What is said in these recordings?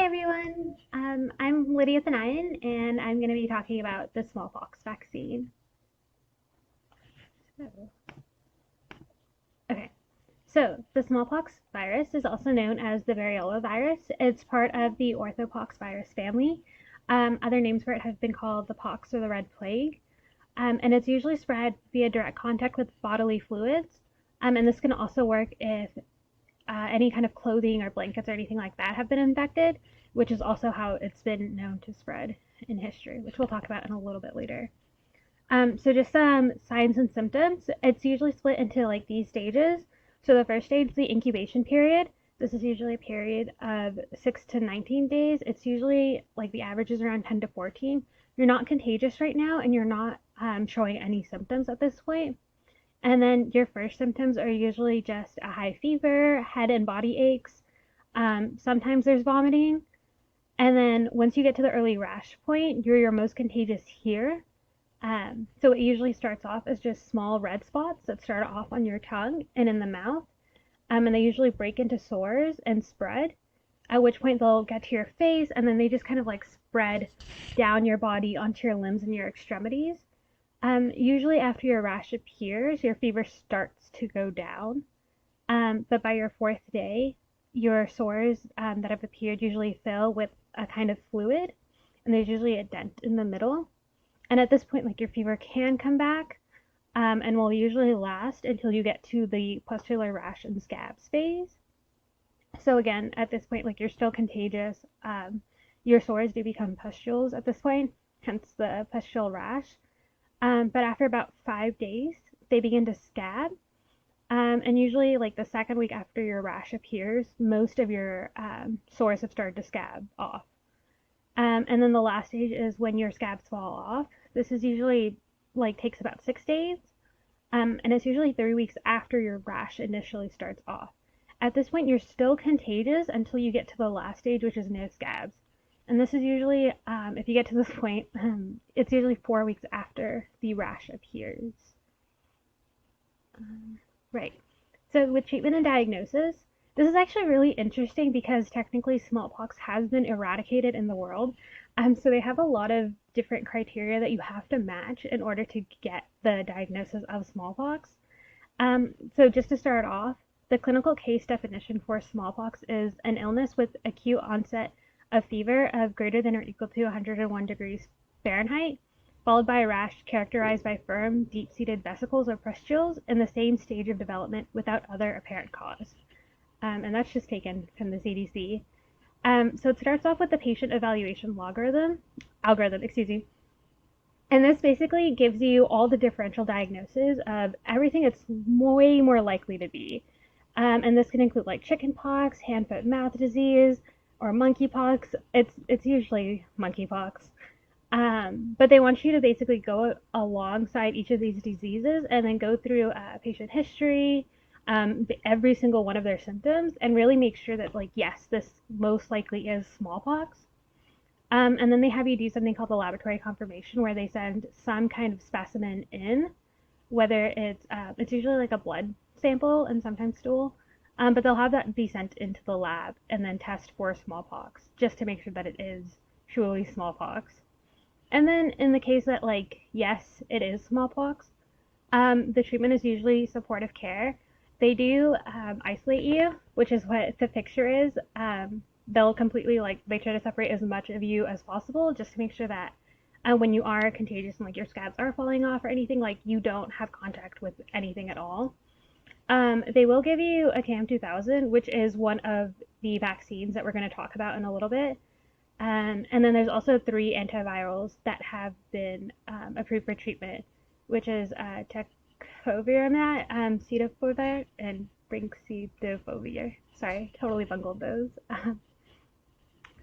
everyone. I'm Lydia Thanayan, and I'm going to be talking about the smallpox vaccine. So, okay, so the smallpox virus is also known as the variola virus. It's part of the orthopox virus family. Other names for it have been called the pox or the red plague, and it's usually spread via direct contact with bodily fluids. And this can also work if any kind of clothing or blankets or anything like that have been infected, which is also how it's been known to spread in history, which we'll talk about in a little bit later. So just some signs and symptoms. It's usually split into like these stages. So the first stage is the incubation period. This is usually a period of 6 to 19 days. It's usually like the average is around 10 to 14. You're not contagious right now, and you're not showing any symptoms at this point. And then your first symptoms are usually just a high fever, head and body aches. Sometimes there's vomiting. And then once you get to the early rash point, you're your most contagious here. So it usually starts off as just small red spots that start off on your tongue and in the mouth. And they usually break into sores and spread, at which point they'll get to your face, and then they just kind of like spread down your body onto your limbs and your extremities. Usually after your rash appears, your fever starts to go down. But by your fourth day, your sores that have appeared usually fill with a kind of fluid, and there's usually a dent in the middle. And at this point, like your fever can come back, and will usually last until you get to the pustular rash and scabs phase. So again, at this point, like you're still contagious. Your sores do become pustules at this point, hence the pustule rash. But after about 5 days, they begin to scab. And usually, like the second week after your rash appears, most of your sores have started to scab off. And then the last stage is when your scabs fall off. This is usually like takes about 6 days. And it's usually 3 weeks after your rash initially starts off. At this point, you're still contagious until you get to the last stage, which is no scabs. And this is usually, if you get to this point, it's usually 4 weeks after the rash appears. Right. So with treatment and diagnosis, this is actually really interesting because technically smallpox has been eradicated in the world. So they have a lot of different criteria that you have to match in order to get the diagnosis of smallpox. So just to start off, the clinical case definition for smallpox is an illness with acute onset of fever of greater than or equal to 101 degrees Fahrenheit, followed by a rash characterized by firm, deep-seated vesicles or pustules in the same stage of development without other apparent cause. And that's just taken from the CDC. So it starts off with the patient evaluation algorithm, and this basically gives you all the differential diagnoses of everything it's way more likely to be. And this can include like chickenpox, hand, foot, mouth disease, or monkeypox. It's usually monkeypox. But they want you to basically go alongside each of these diseases and then go through patient history, every single one of their symptoms, and really make sure that, like, yes, this most likely is smallpox. And then they have you do something called the laboratory confirmation, where they send some kind of specimen in, whether it's usually like a blood sample and sometimes stool, but they'll have that be sent into the lab and then test for smallpox, just to make sure that it is truly smallpox. And then in the case that, like, yes, it is smallpox, the treatment is usually supportive care. They do isolate you, which is what the picture is. They'll completely, like, they try to separate as much of you as possible just to make sure that when you are contagious and, like, your scabs are falling off or anything, like, you don't have contact with anything at all. They will give you a CAM2000, which is one of the vaccines that we're going to talk about in a little bit. And then there's also 3 antivirals that have been approved for treatment, which is tecovirimat, cidofovir, and brincidofovir. Sorry, totally bungled those.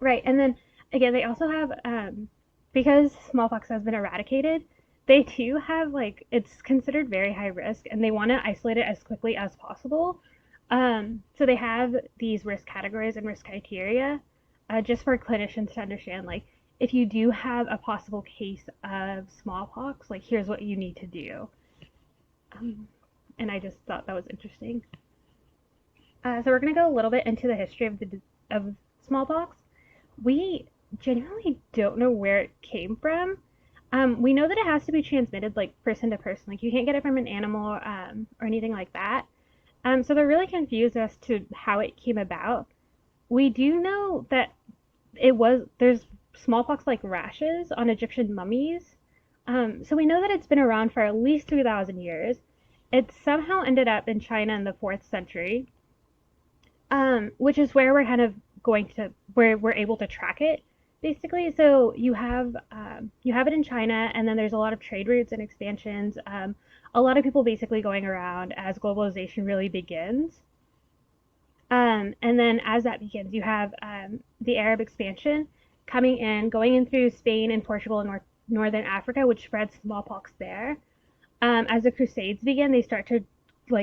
Right, and then again, they also have, because smallpox has been eradicated, they do have, like, it's considered very high risk, and they want to isolate it as quickly as possible. So they have these risk categories and risk criteria. Just for clinicians to understand, like, if you do have a possible case of smallpox, like, here's what you need to do. And I just thought that was interesting. So we're going to go a little bit into the history of smallpox. We genuinely don't know where it came from. We know that it has to be transmitted like person to person. Like you can't get it from an animal or anything like that. So they're really confused as to how it came about. We do know that there's smallpox like rashes on Egyptian mummies. So we know that it's been around for at least 3,000 years. It somehow ended up in China in the 4th century, which is where we're kind of where we're able to track it, basically. So you have it in China, and then there's a lot of trade routes and expansions. A lot of people basically going around as globalization really begins. And then as that begins, you have the Arab expansion coming in, going in through Spain and Portugal and northern Africa, which spreads smallpox there. As the Crusades begin, they start to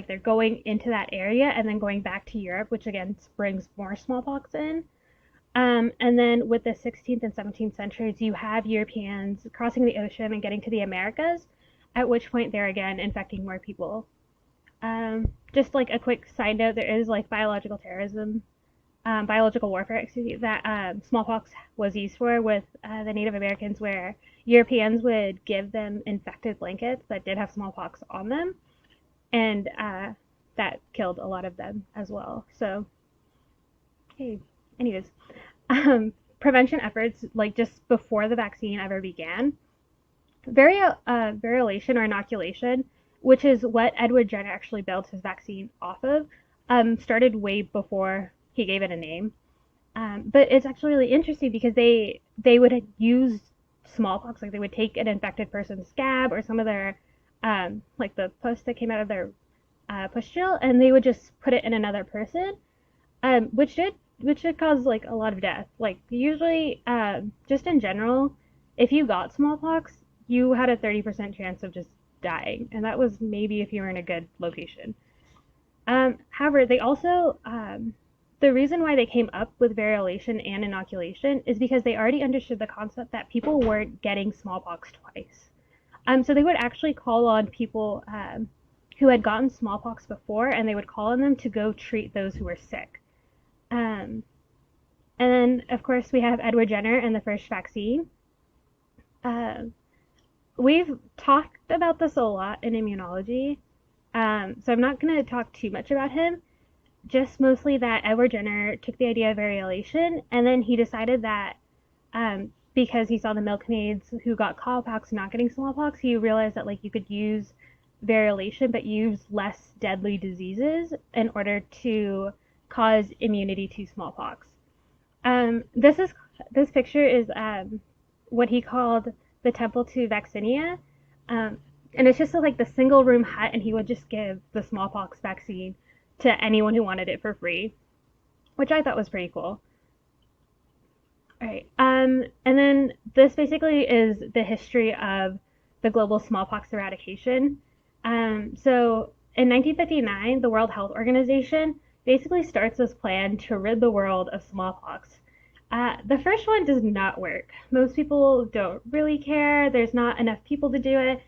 they're going into that area and then going back to Europe, which again brings more smallpox in. And then with the 16th and 17th centuries, you have Europeans crossing the ocean and getting to the Americas, at which point they're again infecting more people. Just like a quick side note, there is like biological warfare, excuse me, that smallpox was used for with the Native Americans, where Europeans would give them infected blankets that did have smallpox on them, and that killed a lot of them as well. So, hey, anyways, prevention efforts, like just before the vaccine ever began, variolation or inoculation, which is what Edward Jenner actually built his vaccine off of, started way before he gave it a name. But it's actually really interesting because they would use smallpox, like they would take an infected person's scab or some of their like the pus that came out of their pustule, and they would just put it in another person, which did cause like a lot of death. Like usually, just in general, if you got smallpox, you had a 30% chance of just dying, and that was maybe if you were in a good location. However, they also the reason why they came up with variolation and inoculation is because they already understood the concept that people weren't getting smallpox twice. So they would actually call on people who had gotten smallpox before, and they would call on them to go treat those who were sick. And then, of course, we have Edward Jenner and the first vaccine. We've talked about this a lot in immunology, so I'm not going to talk too much about him. Just mostly that Edward Jenner took the idea of variolation, and then he decided that because he saw the milkmaids who got cowpox not getting smallpox, he realized that like you could use variolation but use less deadly diseases in order to cause immunity to smallpox. This picture is what he called the Temple to Vaccinia, and it's just like the single room hut, and he would just give the smallpox vaccine to anyone who wanted it for free, which I thought was pretty cool. All right, and then this basically is the history of the global smallpox eradication. So in 1959, the World Health Organization basically starts this plan to rid the world of smallpox. The first one does not work. Most people don't really care. There's not enough people to do it.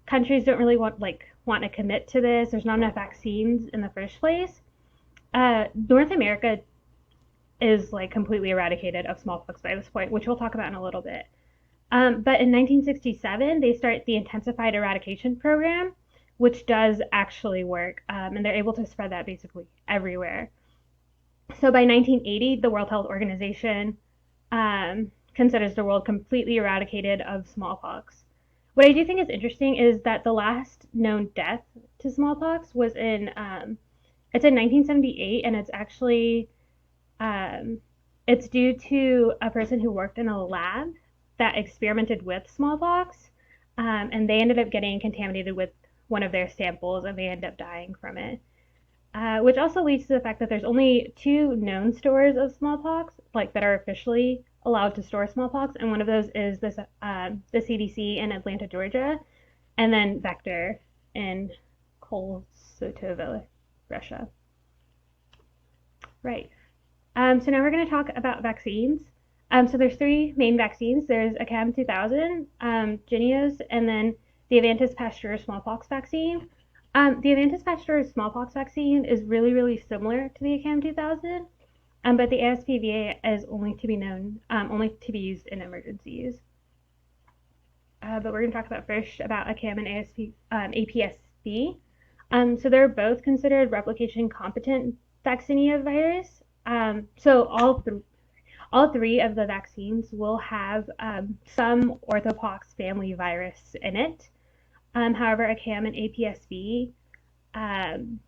Countries don't really want to commit to this. There's not enough vaccines in the first place. North America is like completely eradicated of smallpox by this point, which we'll talk about in a little bit. But in 1967, they start the Intensified Eradication Program, which does actually work, and they're able to spread that basically everywhere. So by 1980, the World Health Organization considers the world completely eradicated of smallpox. What I do think is interesting is that the last known death to smallpox was it's in 1978, and it's actually it's due to a person who worked in a lab that experimented with smallpox, and they ended up getting contaminated with one of their samples, and they ended up dying from it. Which also leads to the fact that there's only 2 known stores of smallpox, like that are officially allowed to store smallpox, and one of those is the CDC in Atlanta, Georgia, and then Vector in Kosovo, Russia. Right. So now we're going to talk about vaccines. So there's 3 main vaccines. There's ACAM 2000, Jynneos, and then the Avantis Pasteur smallpox vaccine. The Avantis Pasteur smallpox vaccine is really, really similar to the ACAM 2000. But the ASPVA is only to be used in emergencies. But we're going to talk about first about ACAM and APSV. So they're both considered replication competent vaccinia virus. So all three of the vaccines will have some orthopox family virus in it. However, ACAM and APSV um,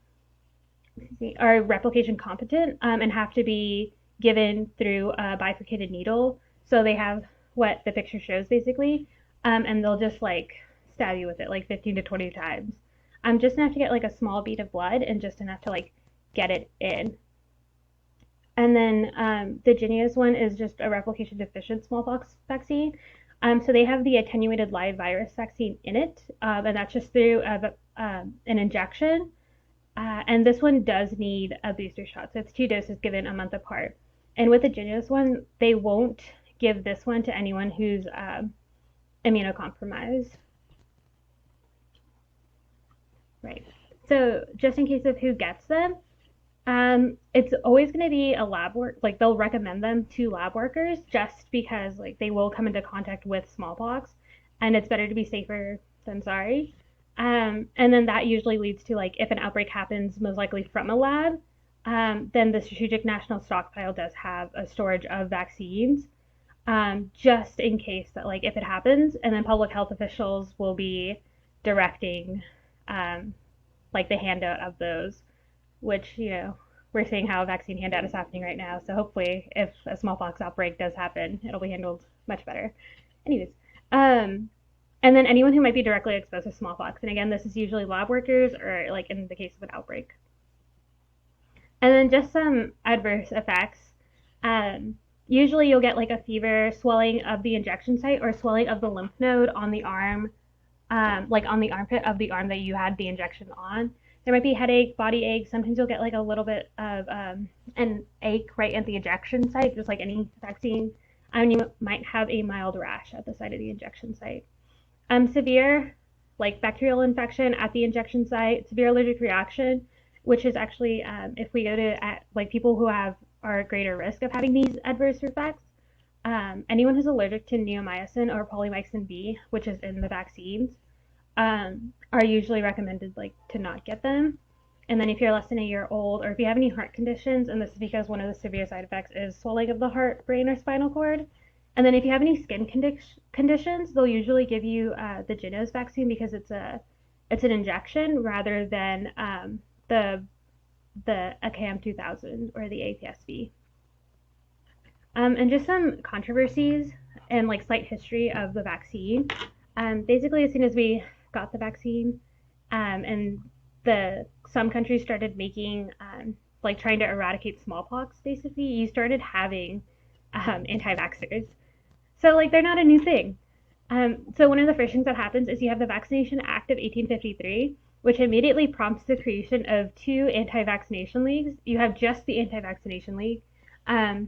are replication competent and have to be given through a bifurcated needle. So they have what the picture shows basically, and they'll just like stab you with it like 15 to 20 times. Just enough to get like a small bead of blood and just enough to like get it in. And then the Jynneos one is just a replication deficient smallpox vaccine. So they have the attenuated live virus vaccine in it, and that's just through an injection. And this one does need a booster shot, so it's 2 doses given a month apart. And with the Jynneos one, they won't give this one to anyone who's immunocompromised. Right. So just in case of who gets them, it's always going to be a lab work. Like they'll recommend them to lab workers just because like they will come into contact with smallpox, and it's better to be safer than sorry. And then that usually leads to like if an outbreak happens, most likely from a lab, then the Strategic National Stockpile does have a storage of vaccines, just in case that like if it happens, and then public health officials will be directing like the handout of those, which we're seeing how vaccine handout is happening right now. So hopefully, if a smallpox outbreak does happen, it'll be handled much better. Anyways, and then anyone who might be directly exposed to smallpox. And again, this is usually lab workers or like in the case of an outbreak. And then just some adverse effects. Usually you'll get like a fever, swelling of the injection site, or swelling of the lymph node on the arm, like on the armpit of the arm that you had the injection on. There might be headache, body ache. Sometimes you'll get like a little bit of an ache right at the injection site, just like any vaccine. And you might have a mild rash at the site of the injection site. Severe, like bacterial infection at the injection site, severe allergic reaction, which is actually if we go to like people who are at greater risk of having these adverse effects. Anyone who's allergic to neomycin or polymyxin B, which is in the vaccines, are usually recommended like to not get them. And then if you're less than a year old, or if you have any heart conditions, and this is because one of the severe side effects is swelling of the heart, brain, or spinal cord. And then if you have any skin conditions, they'll usually give you the Jynneos vaccine because it's an injection rather than the ACAM 2000 or the APSV. And just some controversies and like slight history of the vaccine. Basically, as soon as we got the vaccine, and some countries started making like trying to eradicate smallpox, basically, you started having anti-vaxxers. So like they're not a new thing. So one of the first things that happens is you have the Vaccination Act of 1853, which immediately prompts the creation of 2 anti-vaccination leagues. You have just the Anti-Vaccination League,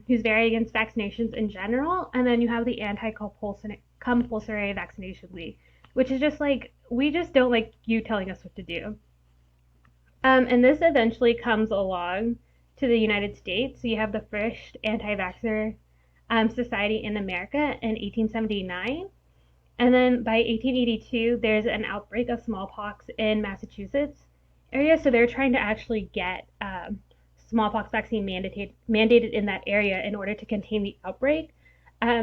who's very against vaccinations in general, and then you have the Anti-Compulsory Vaccination League, which is just like, we just don't like you telling us what to do. And this eventually comes along to the United States. So you have the first anti-vaxxer society in America in 1879. And then by 1882, there's an outbreak of smallpox in Massachusetts area. So they're trying to actually get smallpox vaccine mandated in that area in order to contain the outbreak,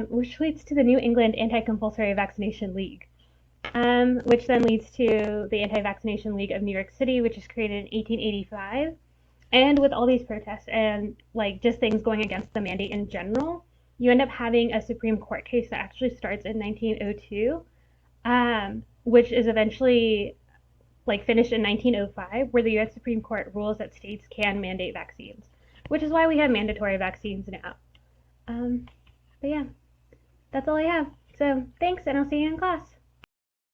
which leads to the New England Anti-Compulsory Vaccination League, which then leads to the Anti-Vaccination League of New York City, which is created in 1885. And with all these protests and like just things going against the mandate in general, you end up having a Supreme Court case that actually starts in 1902, which is eventually like finished in 1905, where the U.S. Supreme Court rules that states can mandate vaccines, which is why we have mandatory vaccines now. But yeah, that's all I have. So thanks, and I'll see you in class.